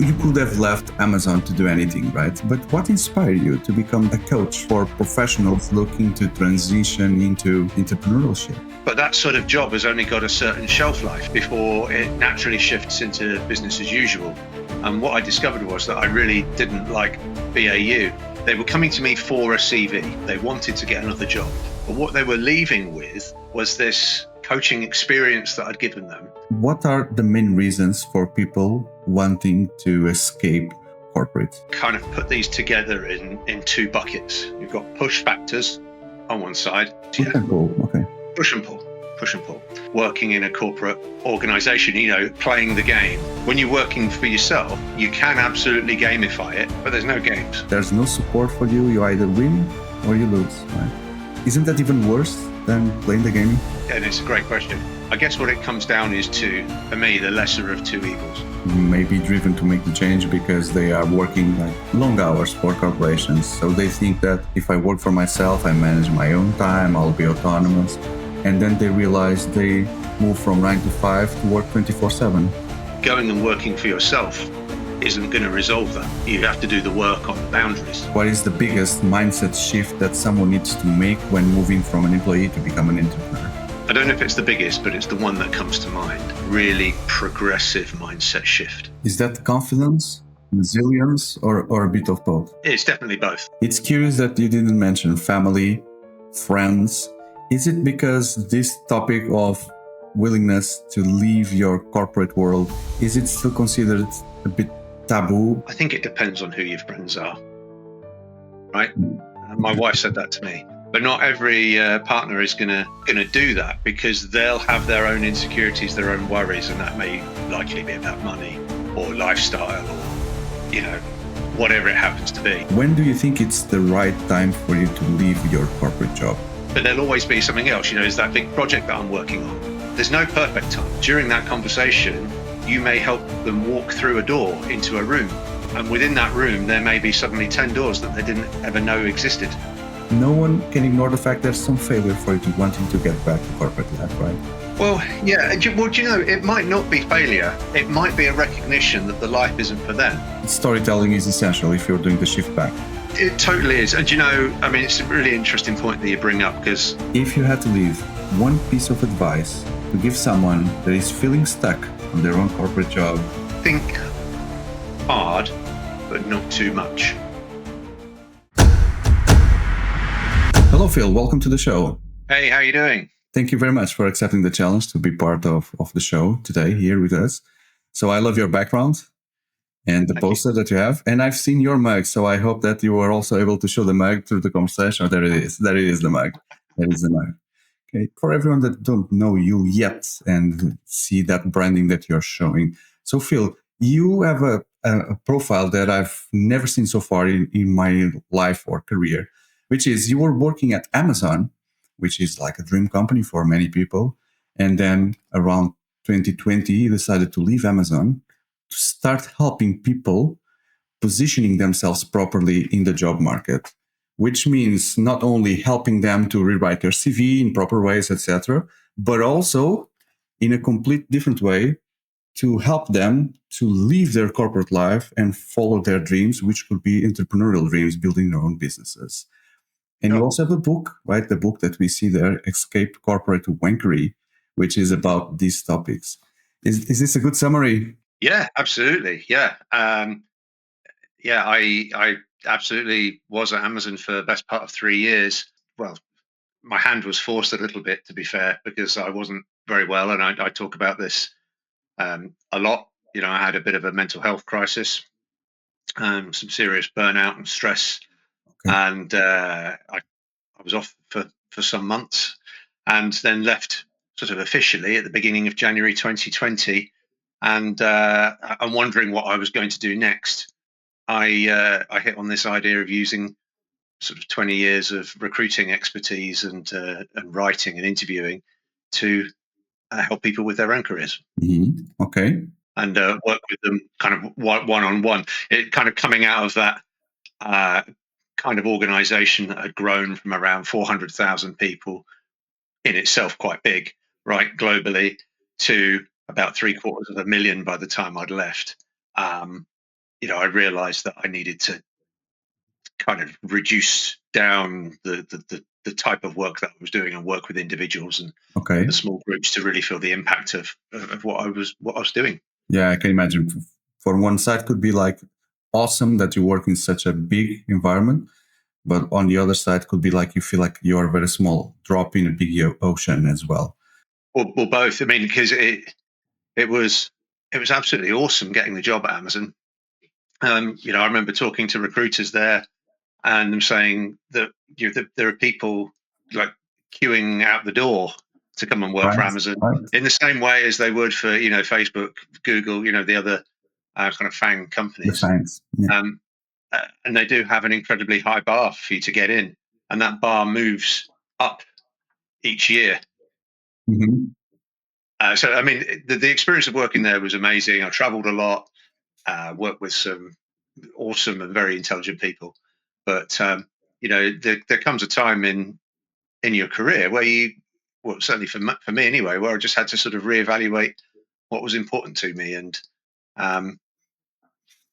You could have left Amazon to do anything, right? But what inspired you to become a coach for professionals looking to transition into entrepreneurship? But that sort of job has only got a certain shelf life before it naturally shifts into business as usual. And what I discovered was that I really didn't like BAU. They were coming to me for a CV. They wanted to get another job. But what they were leaving with was this coaching experience that I'd given them. What are the main reasons for people wanting to escape corporate? Kind of put these together in two buckets. You've got push factors on one side. Push and pull, okay. Push and pull. Push and pull. Working in a corporate organization, playing the game. When you're working for yourself, you can absolutely gamify it, but there's no games. There's no support for you. You either win or you lose, right? Isn't that even worse than playing the game? And it's a great question. I guess what it comes down is to, for me, the lesser of two evils. You may be driven to make the change because they are working like long hours for corporations. So they think that if I work for myself, I manage my own time, I'll be autonomous. And then they realize they move from 9 to 5 to work 24/7. Going and working for yourself isn't going to resolve that. You have to do the work on the boundaries. What is the biggest mindset shift that someone needs to make when moving from an employee to become an entrepreneur? I don't know if it's the biggest, but it's the one that comes to mind. Really progressive mindset shift. Is that confidence, resilience, or a bit of both? It's definitely both. It's curious that you didn't mention family, friends. Is it because this topic of willingness to leave your corporate world, is it still considered a bit taboo? I think it depends on who your friends are, right? My wife said that to me. But not every partner is gonna do that, because they'll have their own insecurities, their own worries, and that may likely be about money or lifestyle or, whatever it happens to be. When do you think it's the right time for you to leave your corporate job? But there'll always be something else. Is that big project that I'm working on. There's no perfect time. During that conversation, you may help them walk through a door into a room. And within that room, there may be suddenly 10 doors that they didn't ever know existed. No one can ignore the fact there's some failure for you to wanting to get back to corporate life, right? Well, yeah. Well, it might not be failure. It might be a recognition that the life isn't for them. Storytelling is essential if you're doing the shift back. It totally is. And it's a really interesting point that you bring up, because if you had to leave one piece of advice to give someone that is feeling stuck on their own corporate job, think hard, but not too much. Hello, Phil. Welcome to the show. Hey, how are you doing? Thank you very much for accepting the challenge to be part of the show today here with us. So I love your background and the poster that you have. And I've seen your mug, so I hope that you were also able to show the mug through the conversation. Oh, there it is. There it is, the mug. That is the mug. Okay. For everyone that don't know you yet and see that branding that you're showing. So Phil, you have a profile that I've never seen so far in my life or career, which is you were working at Amazon, which is like a dream company for many people. And then around 2020, you decided to leave Amazon to start helping people positioning themselves properly in the job market, which means not only helping them to rewrite their CV in proper ways, etc., but also in a complete different way to help them to live their corporate life and follow their dreams, which could be entrepreneurial dreams, building their own businesses. And you also have a book, right? The book that we see there, Escape Corporate Wankery, which is about these topics. Is this a good summary? Yeah, absolutely. Yeah. I absolutely was at Amazon for the best part of 3 years. Well, my hand was forced a little bit, to be fair, because I wasn't very well. And I talk about this a lot. I had a bit of a mental health crisis, some serious burnout and stress. Okay. And I was off for some months and then left sort of officially at the beginning of January 2020. And I'm wondering what I was going to do next. I hit on this idea of using sort of 20 years of recruiting expertise and writing and interviewing to help people with their own careers. Mm-hmm. Okay. And work with them kind of one-on-one. It kind of coming out of that kind of organization that had grown from around 400,000 people, in itself quite big, right, globally, to about 750,000 by the time I'd left. I realized that I needed to kind of reduce down the type of work that I was doing and work with individuals and small groups to really feel the impact of what I was doing. Yeah, I can imagine. For one side, could be like awesome that you work in such a big environment, but on the other side, could be like you feel like you are a very small drop in a big ocean as well. Well, both. I mean, because it was absolutely awesome getting the job at Amazon. I remember talking to recruiters there and them saying that there are people like queuing out the door to come and work for Amazon in the same way as they would for Facebook, Google, the other kind of FANG companies. Yeah. And they do have an incredibly high bar for you to get in, and that bar moves up each year. Mm-hmm. So, I mean, the experience of working there was amazing. I traveled a lot, worked with some awesome and very intelligent people. But, there comes a time in your career where certainly for me anyway, where I just had to sort of reevaluate what was important to me. And,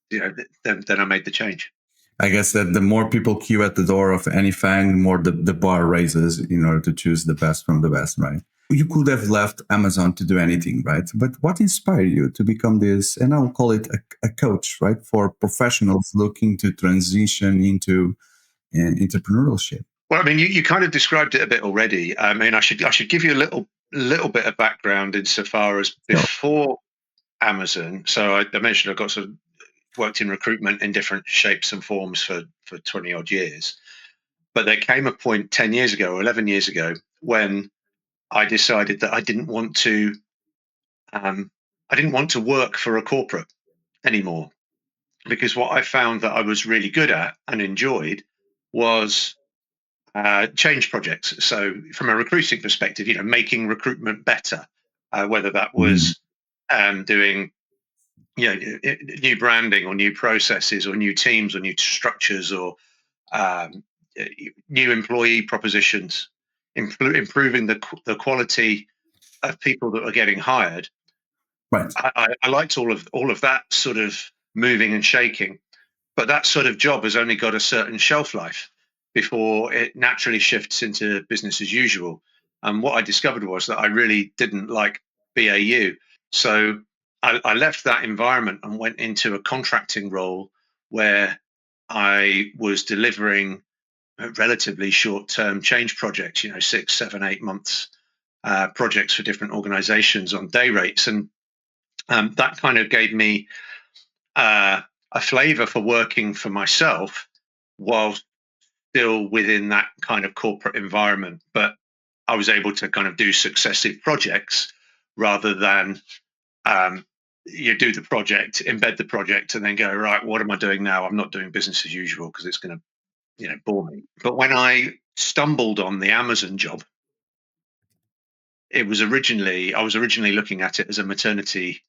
then I made the change. I guess that the more people queue at the door of any FANG, the more the bar raises in order to choose the best from the best, right? You could have left Amazon to do anything, right? But what inspired you to become this, and I'll call it a coach, right? For professionals looking to transition into entrepreneurship. Well, I mean, you kind of described it a bit already. I mean, I should give you a little bit of background insofar as before Amazon. So I mentioned I got sort of worked in recruitment in different shapes and forms for 20 odd years. But there came a point 10 years ago or 11 years ago when I decided that I didn't want to work for a corporate anymore, because what I found that I was really good at and enjoyed was change projects. So from a recruiting perspective, making recruitment better, whether that was doing new branding or new processes or new teams or new structures or new employee propositions, improving the quality of people that are getting hired. Right. I liked all of that sort of moving and shaking, but that sort of job has only got a certain shelf life before it naturally shifts into business as usual. And what I discovered was that I really didn't like BAU. So I left that environment and went into a contracting role where I was delivering relatively short-term change projects, 6, 7, 8 months projects for different organizations on day rates. And that kind of gave me a flavor for working for myself while still within that kind of corporate environment. But I was able to kind of do successive projects rather than you do the project, embed the project, and then go, right, what am I doing now? I'm not doing business as usual because it's going to bore me. But when I stumbled on the Amazon job, I was originally looking at it as a maternity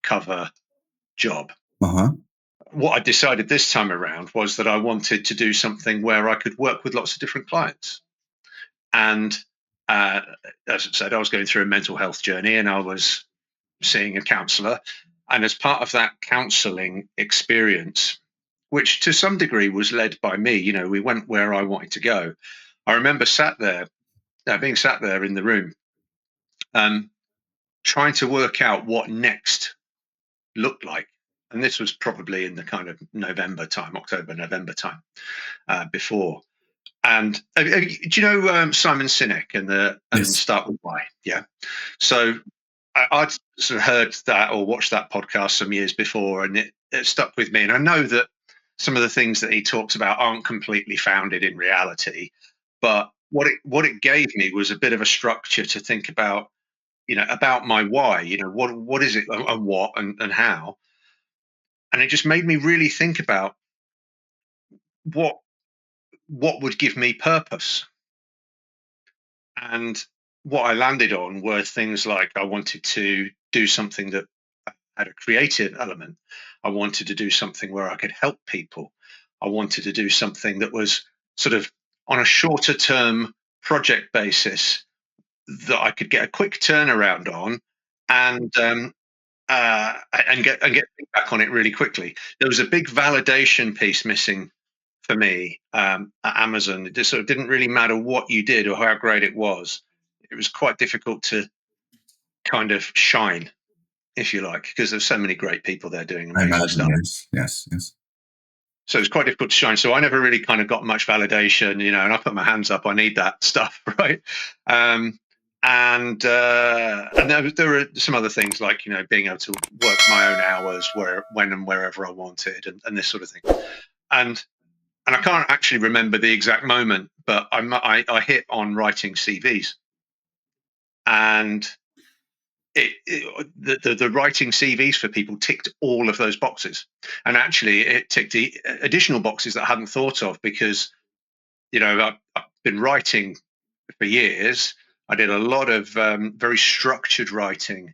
cover job. What I decided this time around was that I wanted to do something where I could work with lots of different clients. And as I said, I was going through a mental health journey and I was seeing a counselor. And as part of that counseling experience, which to some degree was led by me, we went where I wanted to go. I remember being sat there in the room, trying to work out what next looked like. And this was probably in the kind of October, November time before. And do you know Simon Sinek and Start With Why? Yeah. So I'd sort of heard that or watched that podcast some years before, and it stuck with me. And I know that some of the things that he talks about aren't completely founded in reality, but what it gave me was a bit of a structure to think about, about my why. What is it and what and how. And it just made me really think about what would give me purpose. And what I landed on were things like I wanted to do something that had a creative element. I wanted to do something where I could help people. I wanted to do something that was sort of on a shorter term project basis that I could get a quick turnaround on and and get feedback on it really quickly. There was a big validation piece missing for me at Amazon. It just sort of didn't really matter what you did or how great it was. It was quite difficult to kind of shine, if you like, because there's so many great people there doing I amazing imagine. stuff. Yes. So it's quite difficult to shine. So I never really kind of got much validation, and I put my hands up. I need that stuff, right? And there were some other things like being able to work my own hours when and wherever I wanted, and this sort of thing. And I can't actually remember the exact moment, but I hit on writing CVs, and the writing CVs for people ticked all of those boxes, and actually it ticked the additional boxes that I hadn't thought of because I've been writing for years. I did a lot of very structured writing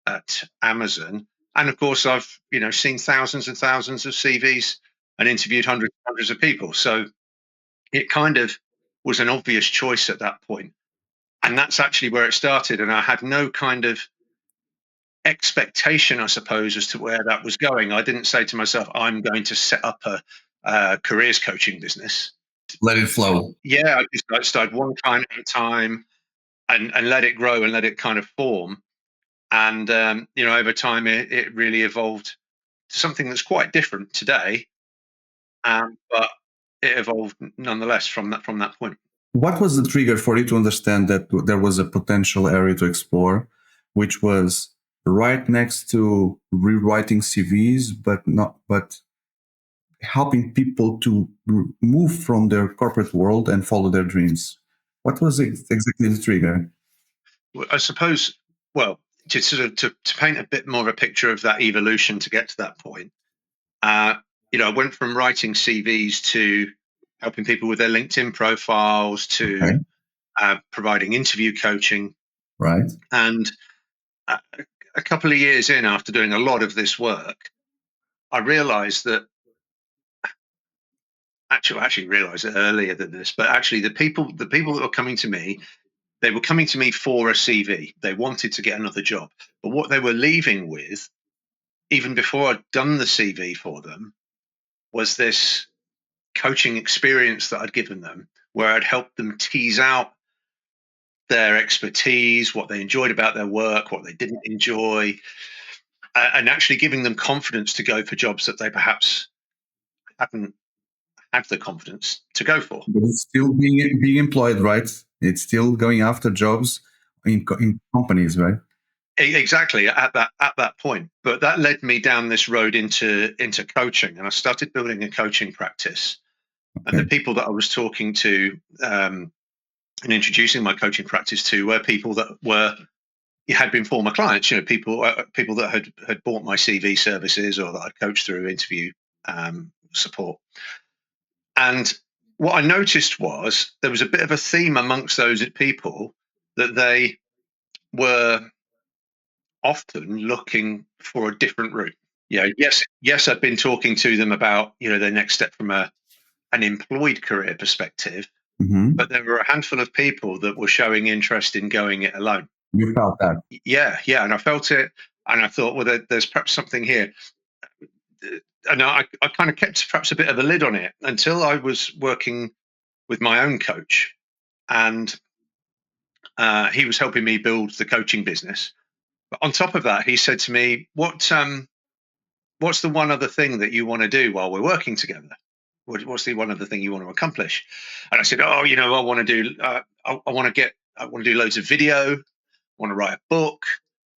at Amazon, and of course I've seen thousands and thousands of CVs and interviewed hundreds of people. So it kind of was an obvious choice at that point, and that's actually where it started. And I had no kind of expectation, I suppose, as to where that was going. I didn't say to myself, I'm going to set up a careers coaching business. Let it flow. Yeah, I just started one client at a time and let it grow and let it kind of form. And over time, it really evolved to something that's quite different today, but it evolved nonetheless from that point. What was the trigger for you to understand that there was a potential area to explore, which was right next to rewriting CVs, but helping people to move from their corporate world and follow their dreams? What was exactly the trigger? I suppose, well, to sort of to paint a bit more of a picture of that evolution to get to that point, I went from writing CVs to helping people with their LinkedIn profiles to providing interview coaching. Right. And a couple of years in, after doing a lot of this work, I realized that actually realized it earlier than this, but actually the people that were coming to me, they were coming to me for a CV. They wanted to get another job, but what they were leaving with, even before I'd done the CV for them, was this coaching experience that I'd given them, where I'd helped them tease out their expertise, what they enjoyed about their work, what they didn't enjoy, and actually giving them confidence to go for jobs that they perhaps hadn't had the confidence to go for. But it's still being employed, right? It's still going after jobs in companies, right? Exactly at that point. But that led me down this road into coaching, and I started building a coaching practice. Okay. And the people that I was talking to and introducing my coaching practice to were people that had been former clients. People that had bought my CV services or that I coached through interview support. And what I noticed was there was a bit of a theme amongst those people that they were often looking for a different route. Yes, I've been talking to them about their next step from an employed career perspective, but there were a handful of people that were showing interest in going it alone. You felt that? Yeah, and I felt it, and I thought, well, there's perhaps something here. And I kind of kept perhaps a bit of a lid on it until I was working with my own coach, and he was helping me build the coaching business. But on top of that, he said to me, what's the one other thing that you want to do while we're working together? What's the one other thing you want to accomplish? And I said, I want to do, I want to do loads of video. I want to write a book.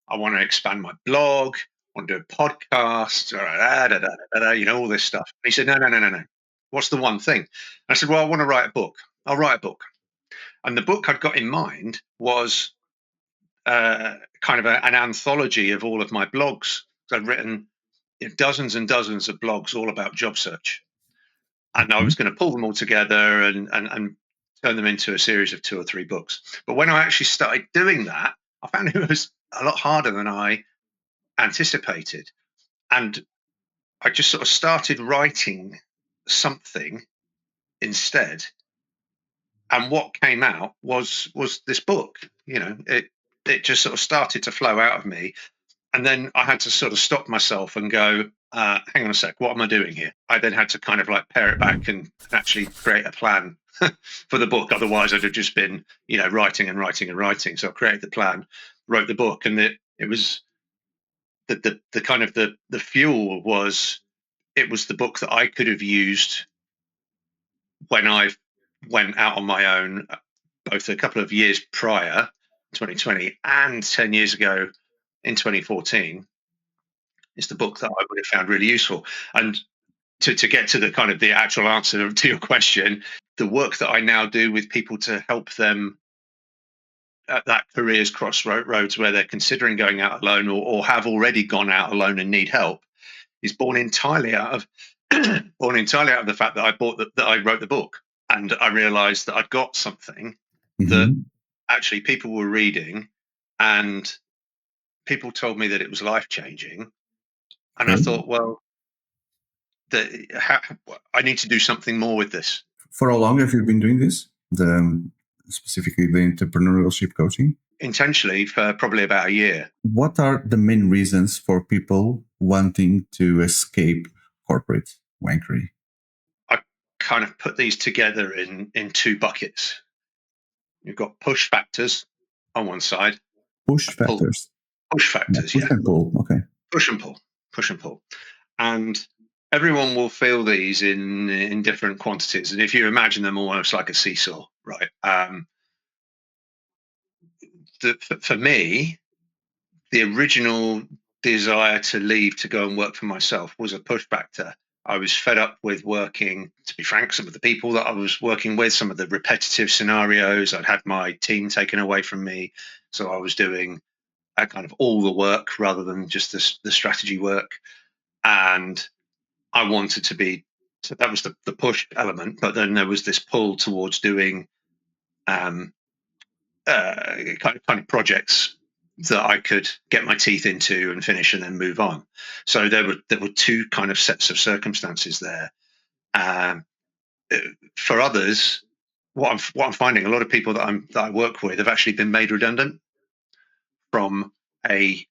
I want to expand my blog. I want to do a podcast, all this stuff. And he said, no. What's the one thing? And I said, well, I want to write a book. I'll write a book. And the book I'd got in mind was kind of an anthology of all of my blogs. So I'd written dozens and dozens of blogs all about job search. And I was going to pull them all together and turn them into a series of 2 or 3 books. But when I actually started doing that, I found it was a lot harder than I anticipated. And I just sort of started writing something instead. And what came out was this book. It just sort of started to flow out of me. And then I had to sort of stop myself and go, hang on a sec, what am I doing here? I then had to kind of like pare it back and actually create a plan for the book. Otherwise, I'd have just been, writing and writing and writing. So I created the plan, wrote the book, and it was the kind of the fuel was, it was the book that I could have used when I went out on my own, both a couple of years prior, 2020, and 10 years ago in 2014. It's the book that I would have found really useful. And to get to the kind of the actual answer to your question, the work that I now do with people to help them at that career's crossroads where they're considering going out alone, or have already gone out alone and need help, is born entirely out of the fact that I wrote the book, and I realized that I'd got something that actually people were reading, and people told me that it was life-changing. And I thought, well, I need to do something more with this. For how long have you been doing this? Specifically the entrepreneurship coaching? Intentionally for probably about a year. What are the main reasons for people wanting to escape corporate wankery? I kind of put these together in two buckets. You've got push factors on one side. Push factors? Push factors, yeah. Push and pull, okay. Push and pull. And everyone will feel these in different quantities. And if you imagine them almost like a seesaw, right? For me, the original desire to leave to go and work for myself was a push factor. I was fed up with working, to be frank, some of the people that I was working with, some of the repetitive scenarios. I'd had my team taken away from me. So I was doing kind of all the work rather than just the strategy work. And I wanted to be, so that was the push element, but then there was this pull towards doing kind of projects that I could get my teeth into and finish and then move on. So there were two kind of sets of circumstances there. For others, what I'm finding, a lot of people that I work with have actually been made redundant from a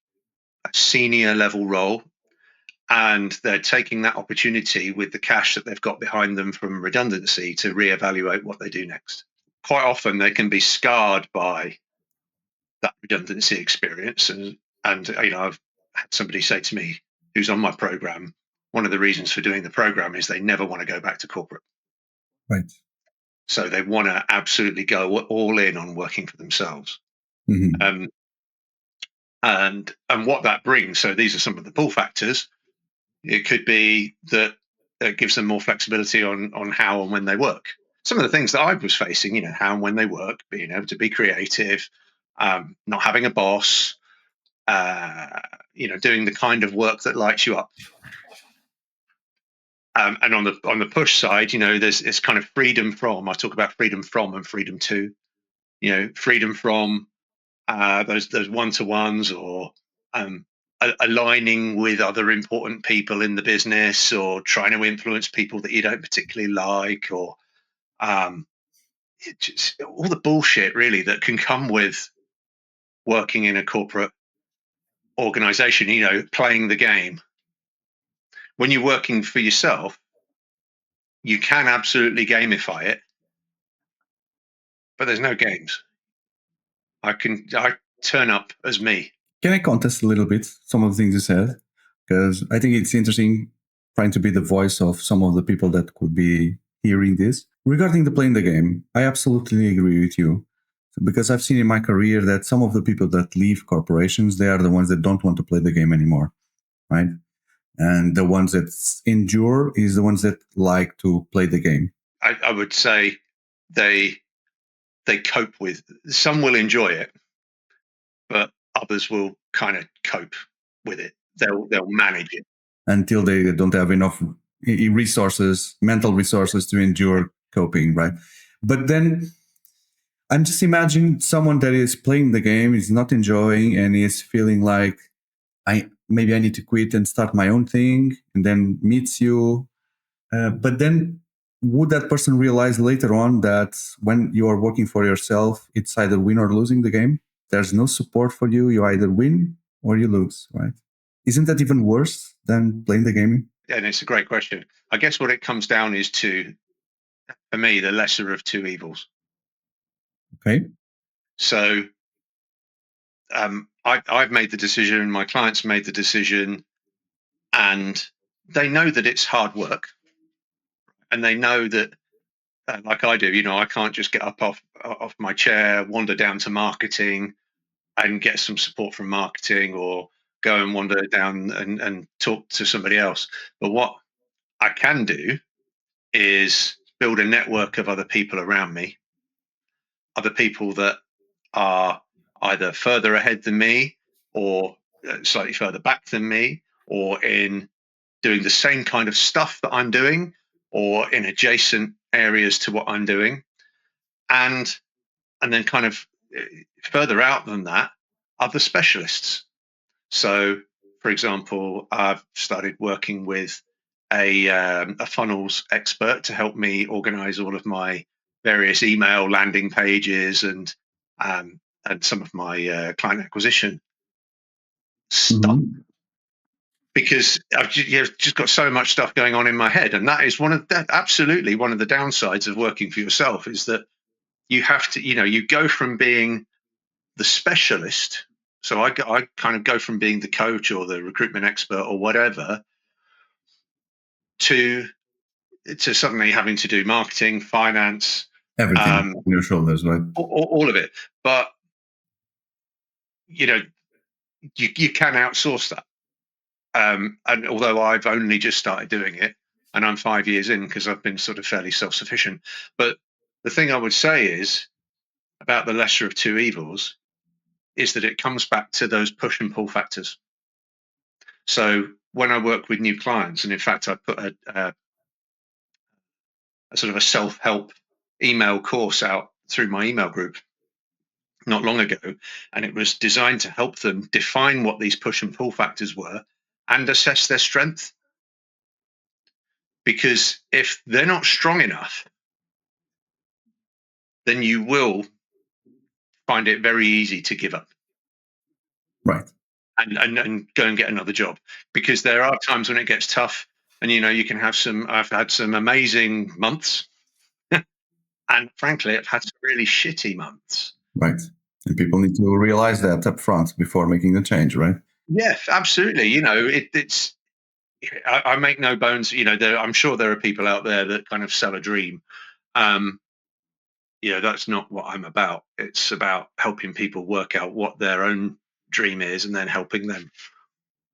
senior level role, and they're taking that opportunity with the cash that they've got behind them from redundancy to reevaluate what they do next. Quite often they can be scarred by that redundancy experience, and I've had somebody say to me who's on my program, one of the reasons for doing the program is they never want to go back to corporate. Right. So they want to absolutely go all in on working for themselves. And what that brings, so these are some of the pull factors. It could be that it gives them more flexibility on how and when they work. Some of the things that I was facing, how and when they work, being able to be creative, not having a boss, doing the kind of work that lights you up. And on the push side, there's this kind of freedom from. I talk about freedom from and freedom to. Freedom from those one-to-ones, or aligning with other important people in the business, or trying to influence people that you don't particularly like, or just all the bullshit really that can come with working in a corporate organization, playing the game. When you're working for yourself, you can absolutely gamify it, but there's no games. I turn up as me. Can I contest a little bit some of the things you said? Because I think it's interesting trying to be the voice of some of the people that could be hearing this. Regarding the playing the game, I absolutely agree with you. Because I've seen in my career that some of the people that leave corporations, they are the ones that don't want to play the game anymore, right? And the ones that endure is the ones that like to play the game. I would say they cope with. Some will enjoy it, but others will kind of cope with it. They'll manage it until they don't have enough resources, mental resources to endure coping, right? But then I'm just imagining someone that is playing the game, is not enjoying, and is feeling like maybe I need to quit and start my own thing, and then meets you. But then would that person realize later on that when you are working for yourself, it's either win or losing the game? There's no support for you. You either win or you lose, right? Isn't that even worse than playing the game? And it's a great question. I guess what it comes down is to, for me, the lesser of two evils. Okay. So I've made the decision, my clients made the decision, and they know that it's hard work. And they know that, like I do, I can't just get up off my chair, wander down to marketing and get some support from marketing, or go and wander down and talk to somebody else. But what I can do is build a network of other people around me, other people that are either further ahead than me, or slightly further back than me, or in doing the same kind of stuff that I'm doing, or in adjacent areas to what I'm doing. And then kind of further out than that, other specialists. So, for example, I've started working with a funnels expert to help me organize all of my various email landing pages and some of my client acquisition stuff, because I've just got so much stuff going on in my head. And that is absolutely one of the downsides of working for yourself, is that you have to, you go from being the specialist. So I kind of go from being the coach or the recruitment expert or whatever to suddenly having to do marketing, finance, everything on your shoulders, right? All of it. But you can outsource that. And although I've only just started doing it, and I'm 5 years in, because I've been sort of fairly self-sufficient. But the thing I would say is about the lesser of two evils is that it comes back to those push and pull factors. So when I work with new clients, and in fact, I put a sort of a self-help email course out through my email group not long ago, and it was designed to help them define what these push and pull factors were and assess their strength. Because if they're not strong enough, then you will find it very easy to give up. Right. And go and get another job. Because there are times when it gets tough, and you can have I've had some amazing months, and frankly, I've had some really shitty months. Right. And people need to realize that up front before making the change, right? Yeah, absolutely. It's I make no bones. I'm sure there are people out there that kind of sell a dream. That's not what I'm about. It's about helping people work out what their own dream is, and then helping them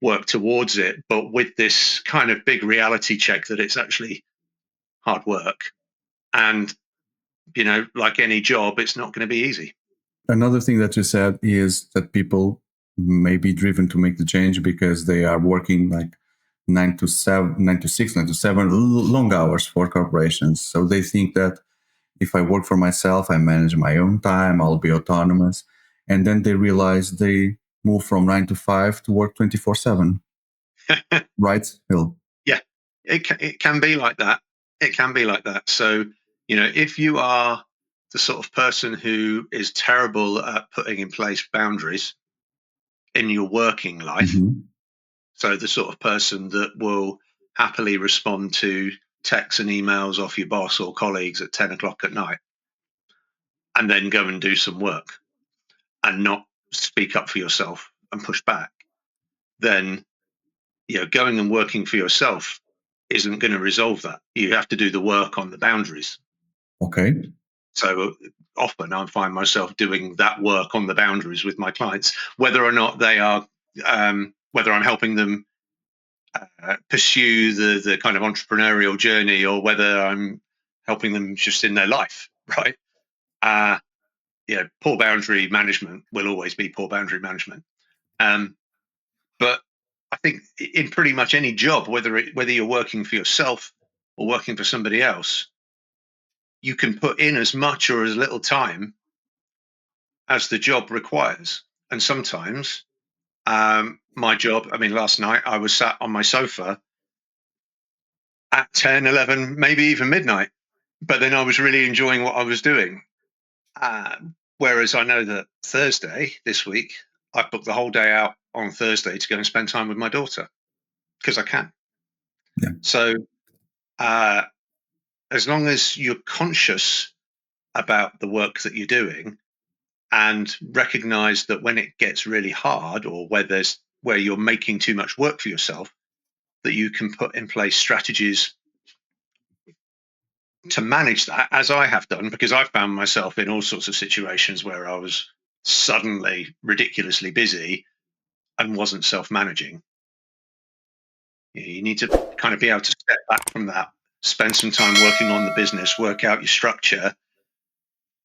work towards it. But with this kind of big reality check that it's actually hard work, and like any job, it's not going to be easy. Another thing that you said is that people may be driven to make the change because they are working like 9 to 7, 9 to 6, 9 to 7, long hours for corporations. So they think that if I work for myself, I manage my own time, I'll be autonomous. And then they realize they move from 9 to 5 to work 24/7. Right, Phil? Yeah, it can be like that. It can be like that. So, if you are the sort of person who is terrible at putting in place boundaries in your working life, so the sort of person that will happily respond to texts and emails off your boss or colleagues at 10 o'clock at night, and then go and do some work and not speak up for yourself and push back, then going and working for yourself isn't going to resolve that. You have to do the work on the boundaries. Okay. So often I find myself doing that work on the boundaries with my clients, whether or not they are, whether I'm helping them pursue the kind of entrepreneurial journey, or whether I'm helping them just in their life, right? Poor boundary management will always be poor boundary management. But I think in pretty much any job, whether you're working for yourself or working for somebody else, you can put in as much or as little time as the job requires. And sometimes my job, last night I was sat on my sofa at 10, 11, maybe even midnight, but then I was really enjoying what I was doing. Whereas I know that Thursday this week, I book the whole day out on Thursday to go and spend time with my daughter because I can. Yeah. So as long as you're conscious about the work that you're doing and recognize that when it gets really hard or where you're making too much work for yourself, that you can put in place strategies to manage that, as I have done, because I found myself in all sorts of situations where I was suddenly ridiculously busy and wasn't self-managing. You need to kind of be able to step back from that, spend some time working on the business, work out your structure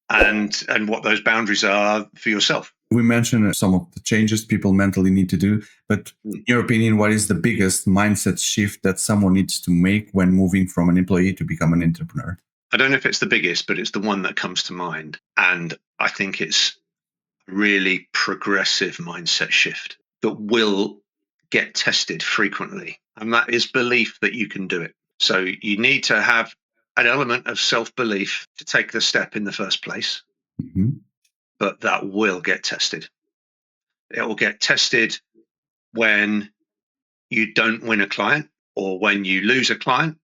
and what those boundaries are for yourself. We mentioned some of the changes people mentally need to do, but in your opinion, what is the biggest mindset shift that someone needs to make when moving from an employee to become an entrepreneur? I don't know if it's the biggest, but it's the one that comes to mind. And I think it's a really progressive mindset shift that will get tested frequently. And that is belief that you can do it. So you need to have an element of self-belief to take the step in the first place. Mm-hmm. But that will get tested. It will get tested when you don't win a client, or when you lose a client,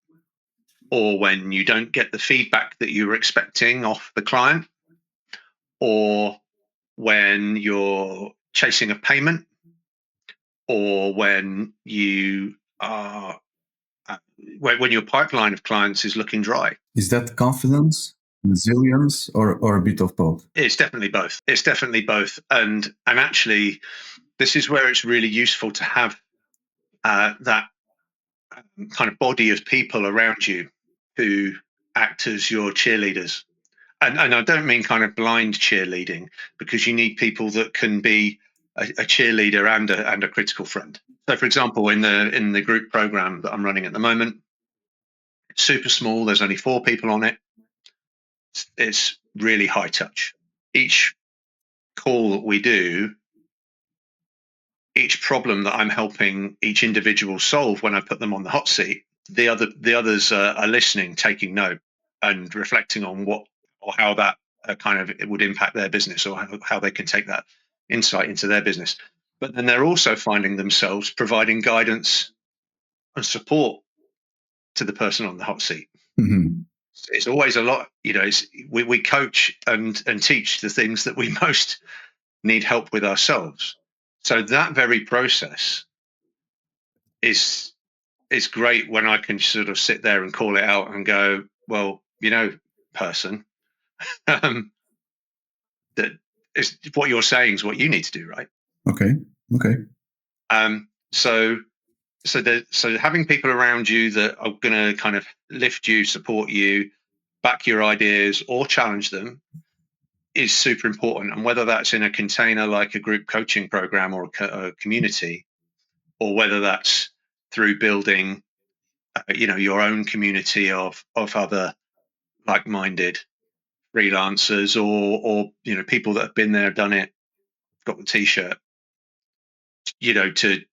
or when you don't get the feedback that you were expecting off the client, or when you're chasing a payment, or when you are when your pipeline of clients is looking dry. Is that confidence, resilience, or a bit of both? It's definitely both. It's definitely both. And actually, this is where it's really useful to have that kind of body of people around you who act as your cheerleaders. And I don't mean kind of blind cheerleading, because you need people that can be a cheerleader and a critical friend. So, for example, in the group program that I'm running at the moment, it's super small. There's only 4 people on it. It's really high touch. Each call that we do, each problem that I'm helping each individual solve when I put them on the hot seat, the others are listening, taking note, and reflecting on what or how that kind of it would impact their business, or how they can take that insight into their business. But then they're also finding themselves providing guidance and support to the person on the hot seat. Mm-hmm. It's always a lot, we coach and teach the things that we most need help with ourselves. So that very process is great when I can sort of sit there and call it out and go, well, person, that is what you're saying is what you need to do, right? Okay. So having people around you that are going to kind of lift you, support you, back your ideas, or challenge them is super important. And whether that's in a container like a group coaching program or a community, or whether that's through building, your own community of other like-minded freelancers, or people that have been there, done it, got the t-shirt, to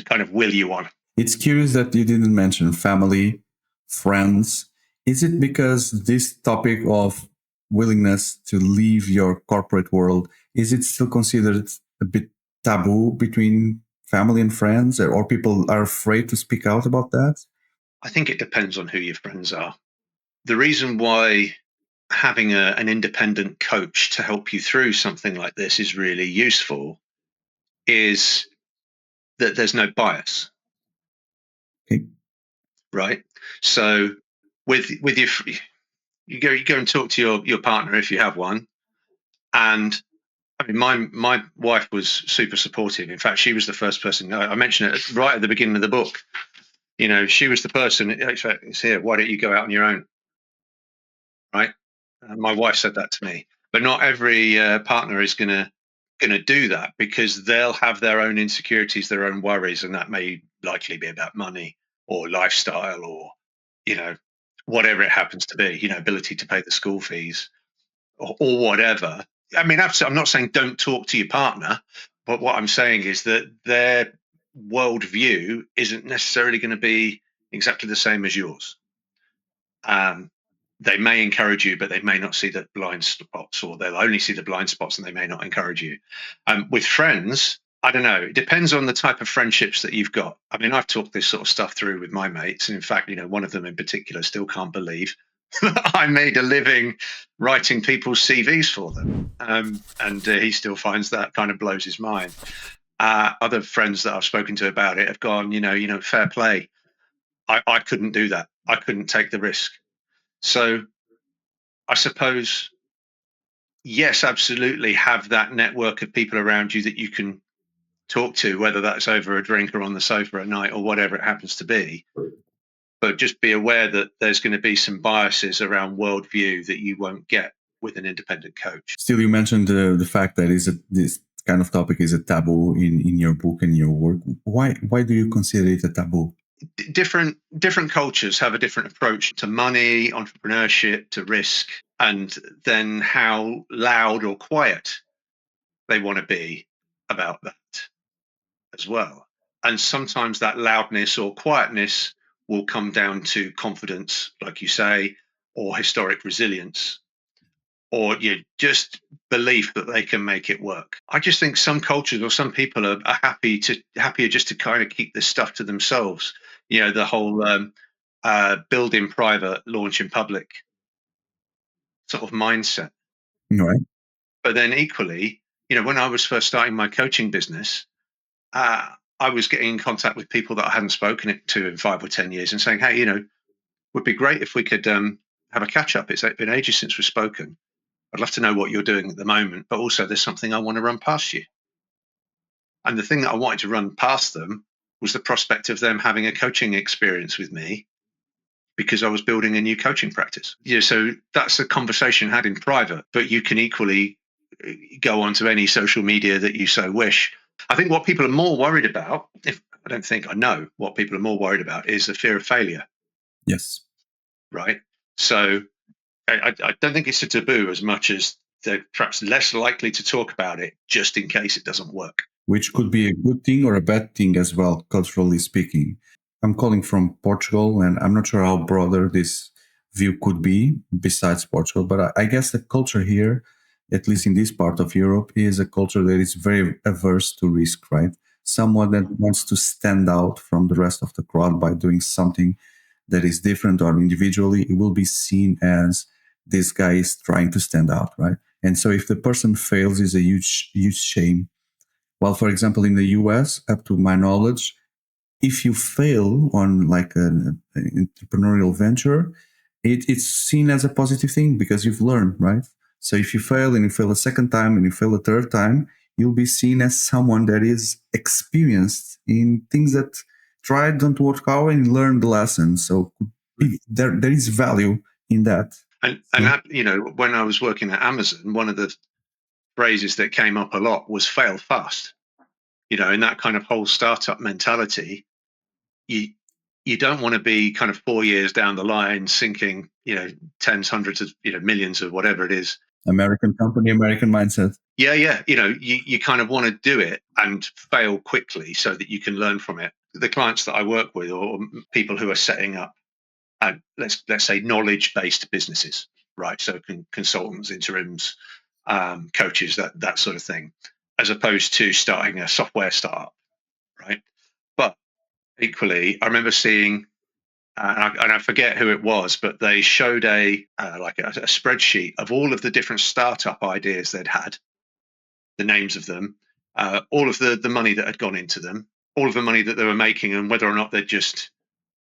kind of will you on. It's curious that you didn't mention family, friends. Is it because this topic of willingness to leave your corporate world, is it still considered a bit taboo between family and friends, or people are afraid to speak out about that? I think it depends on who your friends are. The reason why having an independent coach to help you through something like this is really useful is that there's no bias. Okay. Right? So with your, you go and talk to your partner if you have one, and I mean, my wife was super supportive. In fact, she was the first person. I mentioned it right at the beginning of the book. She was the person. It's here. Why don't you go out on your own? Right? My wife said that to me. But not every partner is gonna do that, because they'll have their own insecurities, their own worries, and that may likely be about money or lifestyle, or whatever it happens to be. Ability to pay the school fees, or whatever. I mean, I'm not saying don't talk to your partner, but what I'm saying is that their worldview isn't necessarily going to be exactly the same as yours. they may encourage you, but they may not see the blind spots, or they'll only see the blind spots and they may not encourage you. With friends, I don't know. It depends on the type of friendships that you've got. I mean, I've talked this sort of stuff through with my mates. And in fact, one of them in particular still can't believe that I made a living writing people's CVs for them. And he still finds that kind of blows his mind. Other friends that I've spoken to about it have gone, fair play. I couldn't do that. I couldn't take the risk. So I suppose, yes, absolutely have that network of people around you that you can talk to, whether that's over a drink or on the sofa at night or whatever it happens to be. But just be aware that there's going to be some biases around worldview that you won't get with an independent coach. Still, you mentioned the fact that this kind of topic is a taboo in your book and your work. Why do you consider it a taboo? Different cultures have a different approach to money, entrepreneurship, to risk, and then how loud or quiet they want to be about that as well. And sometimes that loudness or quietness will come down to confidence, like you say, or historic resilience, or just belief that they can make it work. I just think some cultures or some people are happier just to kind of keep this stuff to themselves. The whole build in private, launch in public sort of mindset. Right. But then equally, when I was first starting my coaching business, I was getting in contact with people that I hadn't spoken to in 5 or 10 years and saying, hey, would be great if we could have a catch up. It's been ages since we've spoken. I'd love to know what you're doing at the moment, but also there's something I want to run past you. And the thing that I wanted to run past them was the prospect of them having a coaching experience with me, because I was building a new coaching practice. So that's a conversation had in private, but you can equally go onto any social media that you so wish. I think what people are more worried about, I know what people are more worried about, is the fear of failure. Yes. Right. So I don't think it's a taboo as much as they're perhaps less likely to talk about it just in case it doesn't work. Which could be a good thing or a bad thing as well, culturally speaking. I'm calling from Portugal, and I'm not sure how broader this view could be besides Portugal, but I guess the culture here, at least in this part of Europe, is a culture that is very averse to risk, right? Someone that wants to stand out from the rest of the crowd by doing something that is different, or individually, it will be seen as this guy is trying to stand out, right? And so if the person fails, is a huge shame. Well, for example, in the US, up to my knowledge, if you fail on like an entrepreneurial venture, it's seen as a positive thing because you've learned, right? So if you fail and you fail a second time and you fail a third time, you'll be seen as someone that is experienced in things that tried, don't work out, and learn the lesson. So there is value in that. And that, when I was working at Amazon, one of the phrases that came up a lot was fail fast. In that kind of whole startup mentality, you don't want to be kind of 4 years down the line sinking, tens, hundreds of, millions of whatever it is. American company, American mindset. Yeah. You kind of want to do it and fail quickly so that you can learn from it. The clients that I work with, or people who are setting up, let's say knowledge-based businesses, right? So consultants, interims, coaches, that sort of thing, as opposed to starting a software startup, right? But equally, I remember seeing, and I forget who it was, but they showed a spreadsheet of all of the different startup ideas they'd had, the names of them, all of the money that had gone into them, all of the money that they were making, and whether or not they'd just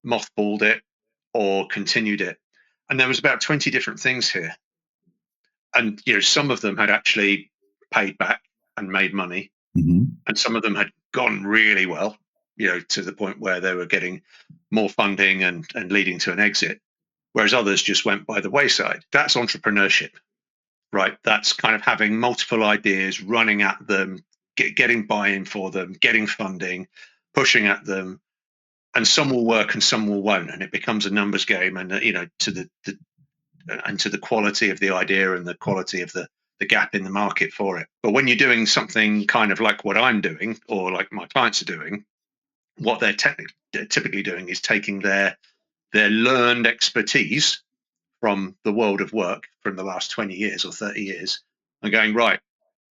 mothballed it or continued it. And there was about 20 different things here. And, some of them had actually paid back and made money. Mm-hmm. And some of them had gone really well, to the point where they were getting more funding and leading to an exit, whereas others just went by the wayside. That's entrepreneurship, right? That's kind of having multiple ideas, running at them, getting buy-in for them, getting funding, pushing at them, and some will work and some will won't, and it becomes a numbers game. And to the quality of the idea and the quality of the gap in the market for it. But when you're doing something kind of like what I'm doing, or like my clients are doing, what they're typically doing is taking their learned expertise from the world of work from the last 20 years or 30 years and going, right,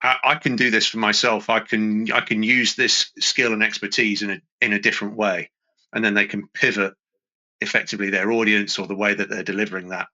I can do this for myself. I can use this skill and expertise in a different way. And then they can pivot effectively their audience or the way that they're delivering that,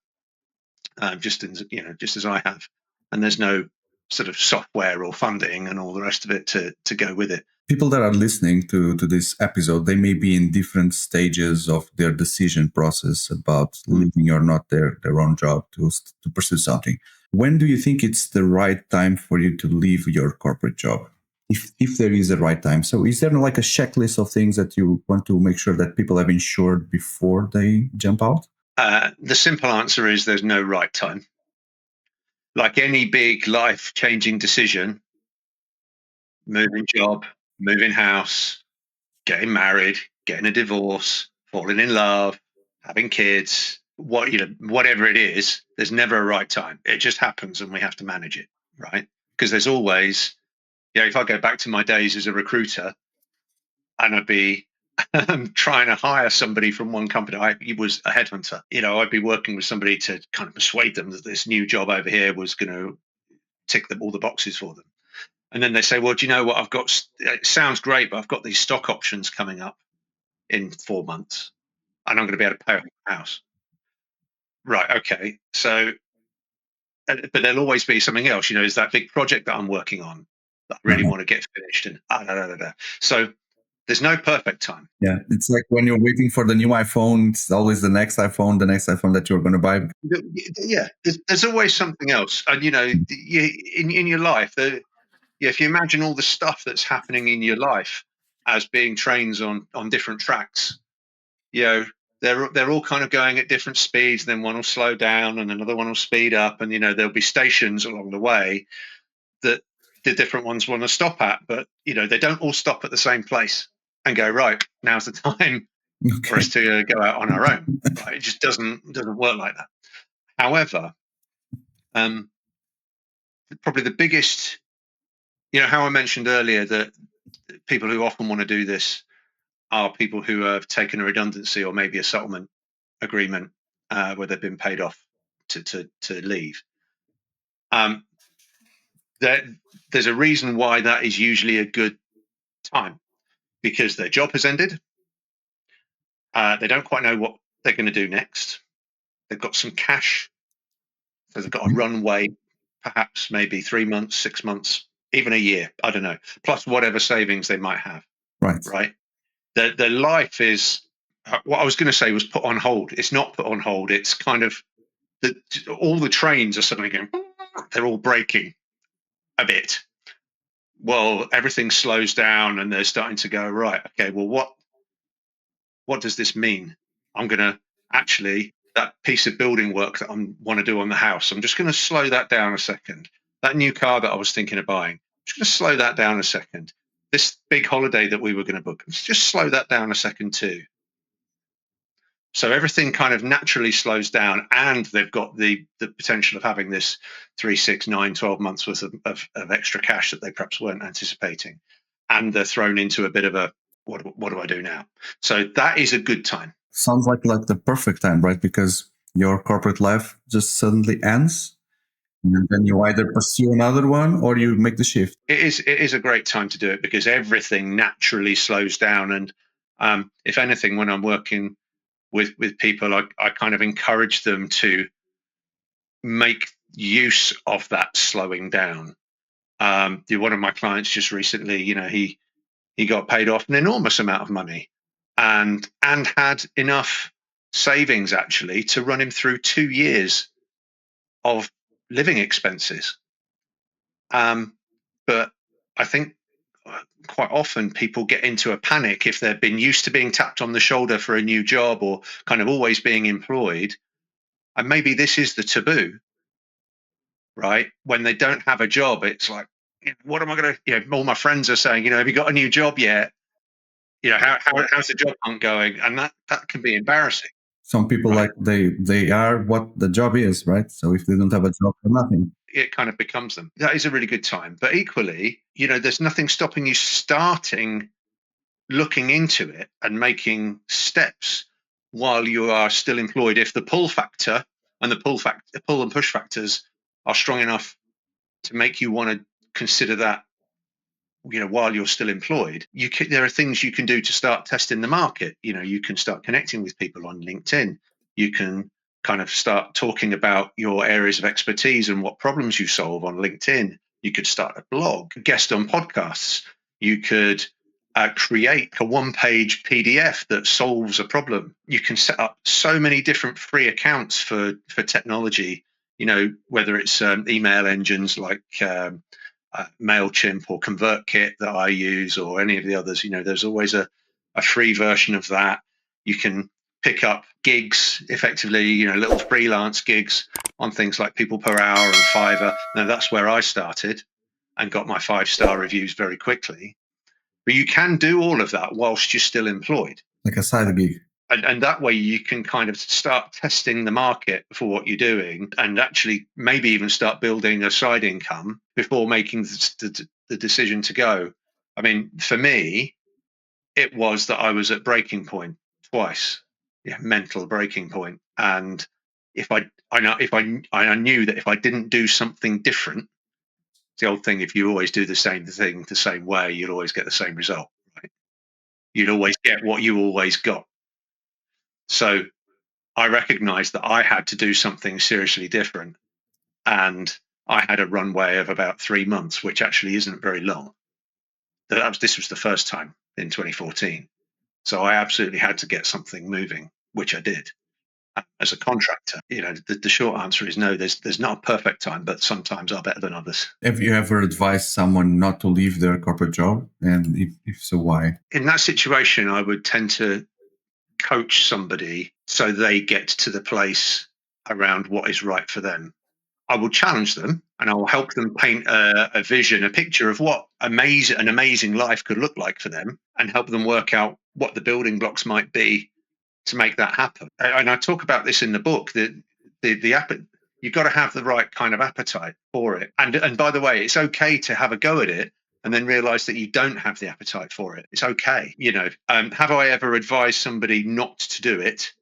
just as I have. And there's no sort of software or funding and all the rest of it to go with it. People that are listening to this episode, they may be in different stages of their decision process about leaving or not their own job to pursue something. When do you think it's the right time for you to leave your corporate job? If there is a right time. So is there like a checklist of things that you want to make sure that people have ensured before they jump out? The simple answer is there's no right time. Like any big life-changing decision, moving job, moving house, getting married, getting a divorce, falling in love, having kids, whatever it is, there's never a right time. It just happens and we have to manage it, right? Because there's always, if I go back to my days as a recruiter and I'd be trying to hire somebody from one company, he was a headhunter. I'd be working with somebody to kind of persuade them that this new job over here was going to tick all the boxes for them. And then they say, well, do you know what? It sounds great, but I've got these stock options coming up in 4 months and I'm going to be able to pay off the house. Right. Okay. So, but there'll always be something else, is that big project that I'm working on that I really want to get finished and So there's no perfect time. Yeah. It's like when you're waiting for the new iPhone, it's always the next iPhone that you're going to buy. Yeah. There's always something else. And, in your life, if you imagine all the stuff that's happening in your life as being trains on different tracks, they're all kind of going at different speeds. Then one will slow down and another one will speed up. And, there'll be stations along the way that the different ones want to stop at. But, they don't all stop at the same place and go, right, now's the time for us to go out on our own. Right? It just doesn't work like that. However, probably the biggest, how I mentioned earlier that people who often want to do this are people who have taken a redundancy or maybe a settlement agreement where they've been paid off to leave. There's a reason why that is usually a good time, because their job has ended. They don't quite know what they're going to do next. They've got some cash, so they've got a runway, perhaps maybe 3 months, 6 months, even a year. I don't know, plus whatever savings they might have. Right. Their life is, what I was going to say was put on hold. It's not put on hold. It's kind of all the trains are suddenly going, they're all braking a bit. Well, everything slows down and they're starting to go, right, okay, well, what does this mean? I'm going to that piece of building work that I want to do on the house, I'm just going to slow that down a second. That new car that I was thinking of buying, I'm just going to slow that down a second. This big holiday that we were going to book, let's just slow that down a second too. So everything kind of naturally slows down, and they've got the potential of having this 3, 6, 9, 12 months worth of extra cash that they perhaps weren't anticipating. And they're thrown into a bit of a, what do I do now? So that is a good time. Sounds like the perfect time, right? Because your corporate life just suddenly ends. And then you either pursue another one or you make the shift. It is a great time to do it because everything naturally slows down. And if anything, when I'm working with people, I kind of encourage them to make use of that slowing down. One of my clients just recently, he got paid off an enormous amount of money and had enough savings actually to run him through 2 years of living expenses. But I think quite often people get into a panic if they've been used to being tapped on the shoulder for a new job or kind of always being employed. And maybe this is the taboo, right? When they don't have a job, it's like, what am I going to, all my friends are saying, have you got a new job yet? How's the job hunt going? And that can be embarrassing. Some people, right? they are what the job is, right? So if they don't have a job, they're nothing. It kind of becomes them. That is a really good time. But equally, there's nothing stopping you starting looking into it and making steps while you are still employed if the pull factor and the pull and push factors are strong enough to make you want to consider that, while you're still employed. There are things you can do to start testing the market. You can start connecting with people on LinkedIn. You can kind of start talking about your areas of expertise and what problems you solve on LinkedIn. You could start a blog, guest on podcasts. You could create a one-page PDF that solves a problem. You can set up so many different free accounts for technology, whether it's email engines like MailChimp or ConvertKit that I use, or any of the others. There's always a free version of that. You can pick up gigs effectively, little freelance gigs on things like People Per Hour and Fiverr. Now, that's where I started and got my 5-star reviews very quickly. But you can do all of that whilst you're still employed. Like a side gig. And that way you can kind of start testing the market for what you're doing, and actually maybe even start building a side income before making the decision to go. I mean, for me, it was that I was at breaking point twice, mental breaking point. And I knew that if I didn't do something different, it's the old thing, if you always do the same thing the same way, you'll always get the same result, right? You'd always get what you always got. So I recognized that I had to do something seriously different. And I had a runway of about 3 months, which actually isn't very long. This was the first time in 2014. So I absolutely had to get something moving, which I did. As a contractor, the short answer is no, there's not a perfect time, but sometimes are better than others. Have you ever advised someone not to leave their corporate job? And if so, why? In that situation, I would tend to coach somebody so they get to the place around what is right for them. I will challenge them, and I will help them paint a vision, a picture of what an amazing life could look like for them, and help them work out what the building blocks might be to make that happen. And I talk about this in the book, that you've got to have the right kind of appetite for it. And by the way, it's okay to have a go at it and then realize that you don't have the appetite for it. It's okay. Have I ever advised somebody not to do it?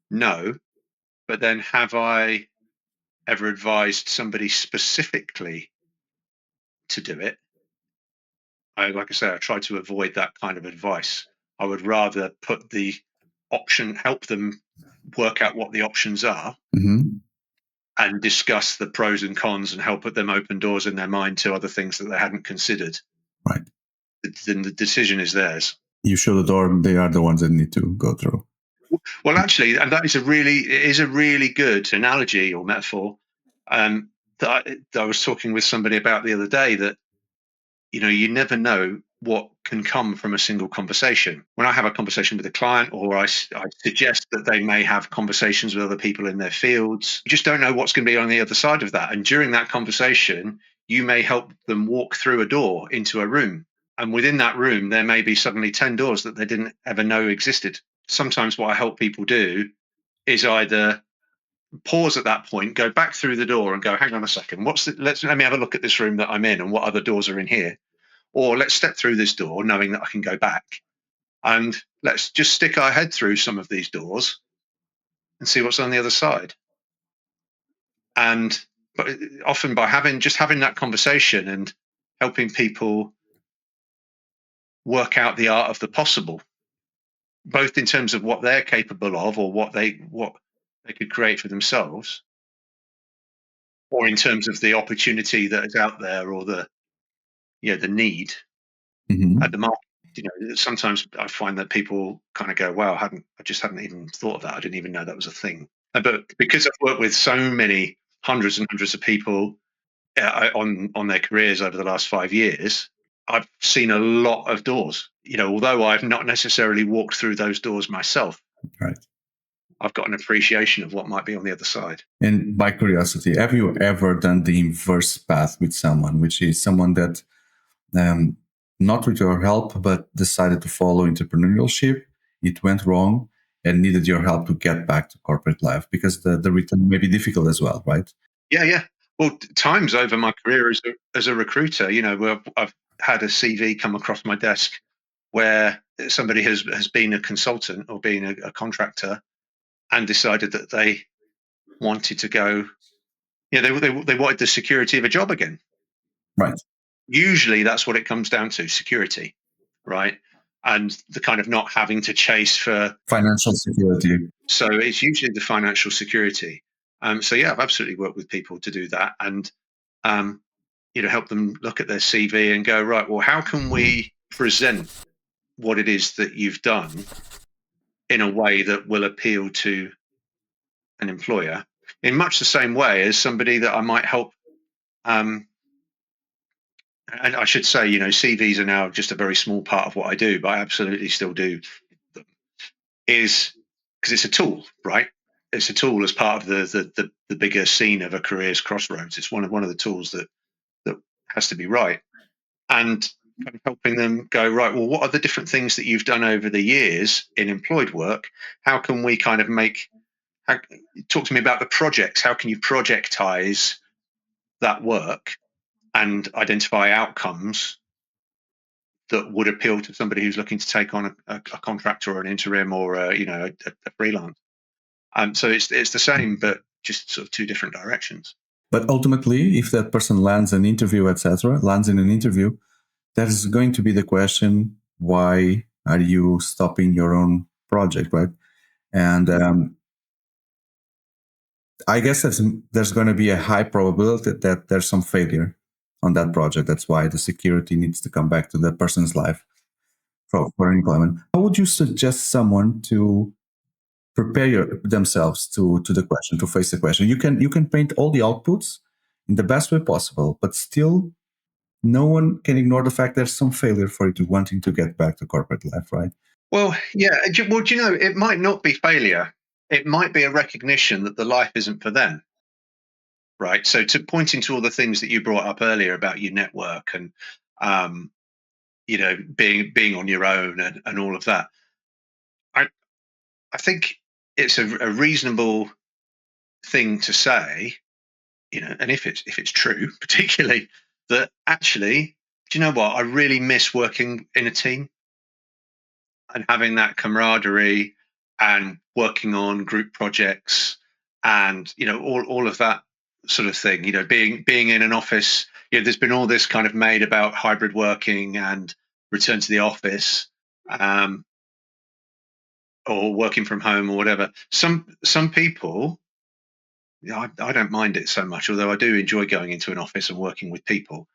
No. But then have I ever advised somebody specifically to do it? Like I say, I try to avoid that kind of advice. I would rather put the option, help them work out what the options are, and discuss the pros and cons, and help them open doors in their mind to other things that they hadn't considered. Right. Then the decision is theirs. You show the door, they are the ones that need to go through. Well, actually, and that is a really good analogy or metaphor that I was talking with somebody about the other day, that you never know what can come from a single conversation. When I have a conversation with a client, or I suggest that they may have conversations with other people in their fields, you just don't know what's going to be on the other side of that. And during that conversation, you may help them walk through a door into a room. And within that room, there may be suddenly 10 doors that they didn't ever know existed. Sometimes what I help people do is either pause at that point, go back through the door and go, hang on a second, let me have a look at this room that I'm in and what other doors are in here. Or let's step through this door knowing that I can go back, and let's just stick our head through some of these doors and see what's on the other side. But often by having that conversation and helping people work out the art of the possible, both in terms of what they're capable of, or what they could create for themselves, or in terms of the opportunity that is out there, or the need at the market. Sometimes I find that people kind of go, wow, I just hadn't even thought of that. I didn't even know that was a thing. But because I've worked with so many hundreds and hundreds of people on their careers over the last 5 years, I've seen a lot of doors. Although I've not necessarily walked through those doors myself, right, I've got an appreciation of what might be on the other side. And by curiosity, have you ever done the inverse path with someone, which is someone that not with your help, but decided to follow entrepreneurship? It went wrong and needed your help to get back to corporate life, because the return may be difficult as well, right? Yeah. Well, times over my career as a recruiter, where I've had a CV come across my desk where somebody has been a consultant or been a contractor and decided that they wanted to go, they wanted the security of a job again. Right. Usually that's what it comes down to, security, right? And the kind of not having to chase for financial security. So it's usually the financial security. So yeah, I've absolutely worked with people to do that, and help them look at their CV and go, right, well, how can we present what it is that you've done in a way that will appeal to an employer in much the same way as somebody that I might help. And I should say, CVs are now just a very small part of what I do, but I absolutely still do them. Is because it's a tool, right? It's a tool as part of the bigger scene of a career's crossroads. It's one of the tools that has to be right, and kind of helping them go, right, well, what are the different things that you've done over the years in employed work? How can we kind of talk to me about the projects? How can you projectize that work and identify outcomes that would appeal to somebody who's looking to take on a contractor or an interim or a freelance? So it's the same, but just sort of two different directions. But ultimately, if that person lands in an interview, that is going to be the question: why are you stopping your own project, right? And I guess there's going to be a high probability that there's some failure on that project. That's why the security needs to come back to that person's life for employment. How would you suggest someone to prepare themselves to the question, to face the question? You can paint all the outputs in the best way possible, but still no one can ignore the fact there's some failure for you to wanting to get back to corporate life, right? Well, yeah. Well, it might not be failure. It might be a recognition that the life isn't for them. Right. So to pointing to all the things that you brought up earlier about your network and, being on your own and all of that, I think it's a reasonable thing to say, and if it's true, particularly, that actually, do you know what? I really miss working in a team and having that camaraderie and working on group projects and all of that sort of thing. Being in an office. There's been all this kind of made about hybrid working and return to the office, or working from home or whatever. Some people, I don't mind it so much, although I do enjoy going into an office and working with people.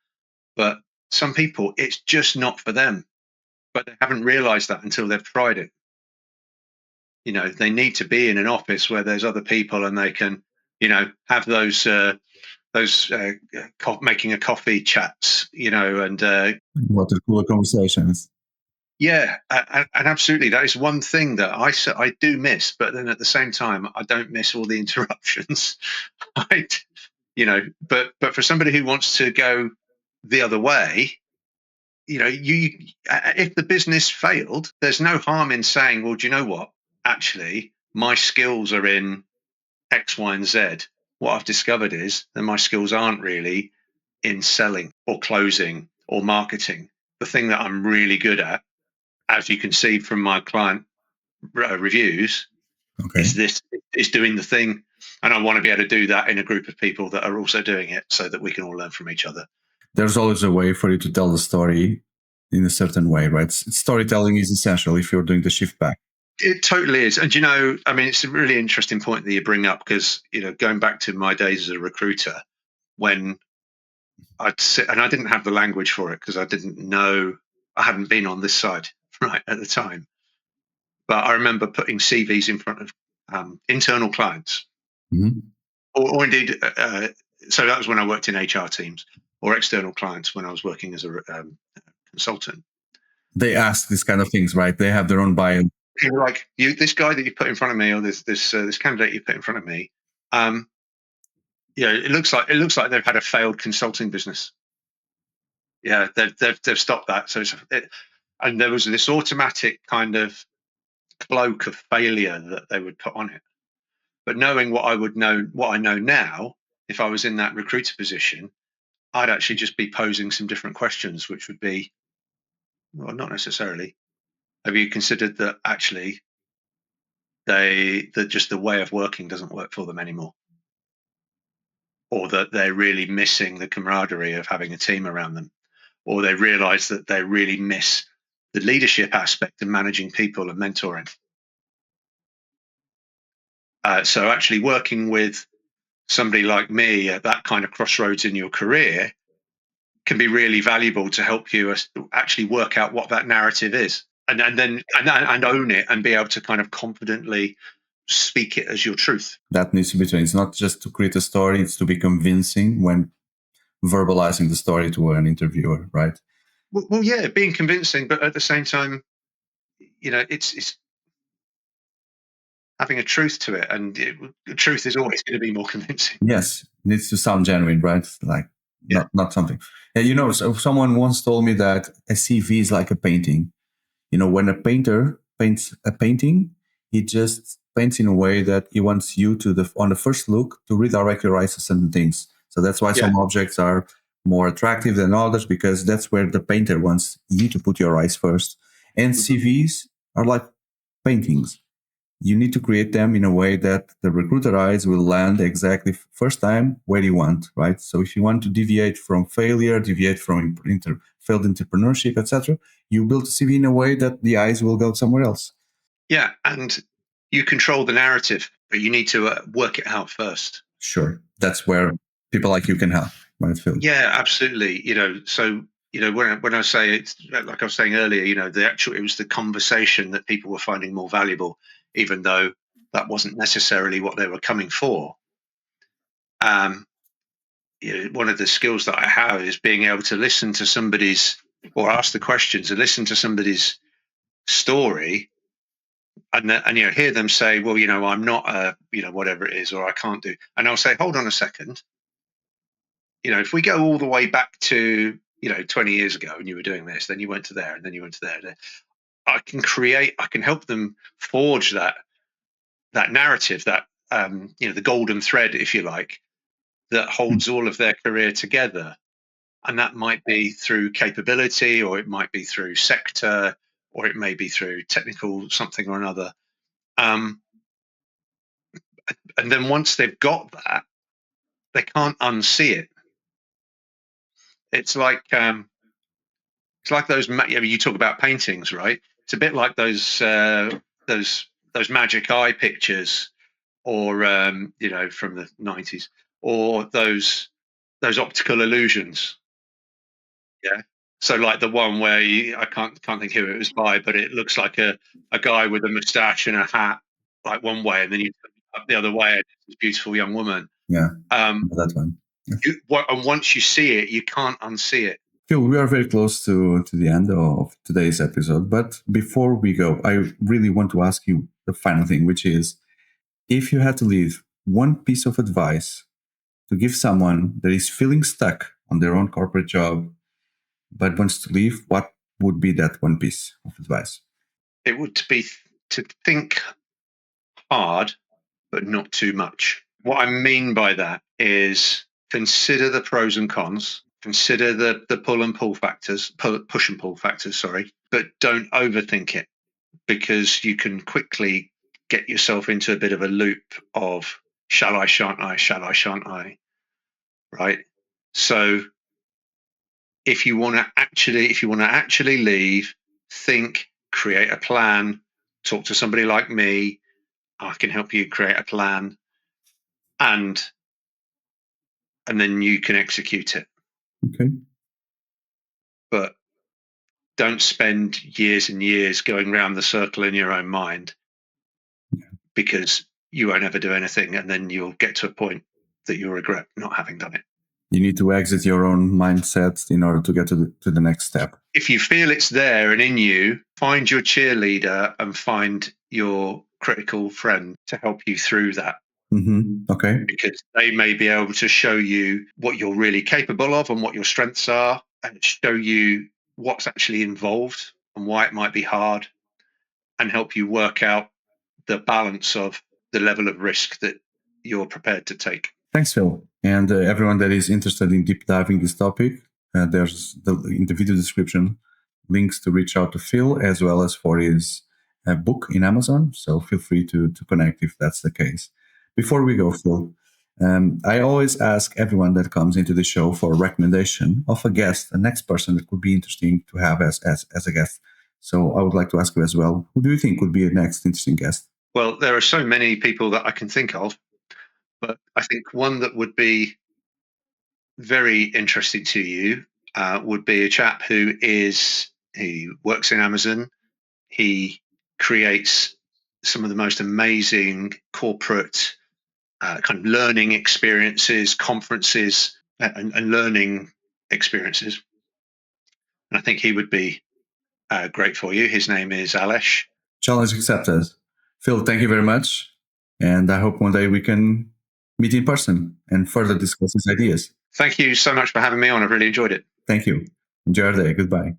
But some people, it's just not for them. But they haven't realized that until they've tried it. They need to be in an office where there's other people and they can, have those making a coffee chats, and water cooler conversations. Yeah, and absolutely, that is one thing that I do miss. But then at the same time, I don't miss all the interruptions. But for somebody who wants to go the other way, if the business failed, there's no harm in saying, well, do you know what? Actually, my skills are in X, Y, and Z. What I've discovered is that my skills aren't really in selling or closing or marketing. The thing that I'm really good at, as you can see from my client reviews, is doing the thing. And I want to be able to do that in a group of people that are also doing it so that we can all learn from each other. There's always a way for you to tell the story in a certain way, right? Storytelling is essential if you're doing the shift back. It totally is. And, it's a really interesting point that you bring up because, going back to my days as a recruiter, when I'd sit, and I didn't have the language for it because I didn't know, I hadn't been on this side right at the time. But I remember putting CVs in front of internal clients, or indeed, so that was when I worked in HR teams, or external clients when I was working as a consultant. They ask these kind of things, right? They have their own bio. Like this guy that you put in front of me, or this candidate you put in front of me. It looks like they've had a failed consulting business. Yeah, they've stopped that. So and there was this automatic kind of cloak of failure that they would put on it. But knowing what I know now, if I was in that recruiter position, I'd actually just be posing some different questions, which would be, well, not necessarily. Have you considered that actually that just the way of working doesn't work for them anymore? or that they're really missing the camaraderie of having a team around them, or they realize that they really miss the leadership aspect of managing people and mentoring. So actually working with somebody like me at that kind of crossroads in your career can be really valuable to help you actually work out what that narrative is, and then own it and be able to kind of confidently speak it as your truth. That needs to be changed. It's not just to create a story, it's to be convincing when verbalizing the story to an interviewer, right? Well, yeah, being convincing, but at the same time, it's having a truth to it, and the truth is always going to be more convincing. Yes, it needs to sound genuine, right? Like not something. And so someone once told me that a CV is like a painting. When a painter paints a painting, he just paints in a way that he wants you on the first look to redirect your eyes to certain things. So that's why some objects are more attractive than others, because that's where the painter wants you to put your eyes first. And CVs are like paintings. You need to create them in a way that the recruiter eyes will land exactly first time where you want, right? So if you want to deviate from failure, deviate from failed entrepreneurship, etc., you build a CV in a way that the eyes will go somewhere else. Yeah, and you control the narrative, but you need to work it out first. Sure, that's where people like you can help, right, Phil? Yeah, absolutely. So when I say it's like I was saying earlier, it was the conversation that people were finding more valuable, even though that wasn't necessarily what they were coming for. One of the skills that I have is being able to listen to somebody's, or ask the questions and listen to somebody's story, and hear them say, well, I'm not whatever it is, or I can't do. And I'll say, hold on a second. If we go all the way back to 20 years ago, and you were doing this, then you went to there, and then you went to there. I can help them forge that narrative, that the golden thread, if you like, that holds all of their career together. And that might be through capability, or it might be through sector, or it may be through technical something or another. And then once they've got that, they can't unsee it. It's like those. You talk about paintings, right? It's a bit like those magic eye pictures, or from the 90s, or those optical illusions. Yeah. So like the one where I can't think who it was by, but it looks like a guy with a moustache and a hat, like one way, and then you turn up the other way, and it's this beautiful young woman. Yeah. That one. And once you see it, you can't unsee it. Phil, we are very close to the end of today's episode, but before we go, I really want to ask you the final thing, which is, if you had to leave one piece of advice to give someone that is feeling stuck on their own corporate job but wants to leave, what would be that one piece of advice? It would be to think hard, but not too much. What I mean by that is consider the pros and cons, consider the push and pull factors, sorry, but don't overthink it, because you can quickly get yourself into a bit of a loop of shall I, shan't I, right? So if you want to actually leave, think, create a plan, talk to somebody like me. I can help you create a plan, and then you can execute it. Okay. But don't spend years and years going round the circle in your own mind, because you won't ever do anything, and then you'll get to a point that you'll regret not having done it. You need to exit your own mindset in order to get to the next step. If you feel it's there and in you, find your cheerleader and find your critical friend to help you through that. Mm-hmm. Okay. Because they may be able to show you what you're really capable of and what your strengths are, and show you what's actually involved and why it might be hard, and help you work out the balance of the level of risk that you're prepared to take. Thanks, Phil. And everyone that is interested in deep diving this topic, there's in the video description links to reach out to Phil, as well as for his book in Amazon. So feel free to connect if that's the case. Before we go, Phil, I always ask everyone that comes into the show for a recommendation of a guest, a next person that could be interesting to have as a guest. So I would like to ask you as well, who do you think would be a next interesting guest? Well, there are so many people that I can think of, but I think one that would be very interesting to you would be a chap he works in Amazon. He creates some of the most amazing corporate kind of learning experiences, conferences, and learning experiences. And I think he would be great for you. His name is Alesh. Challenge accepted. Phil, thank you very much. And I hope one day we can meet in person and further discuss these ideas. Thank you so much for having me on. I've really enjoyed it. Thank you. Enjoy your day. Goodbye.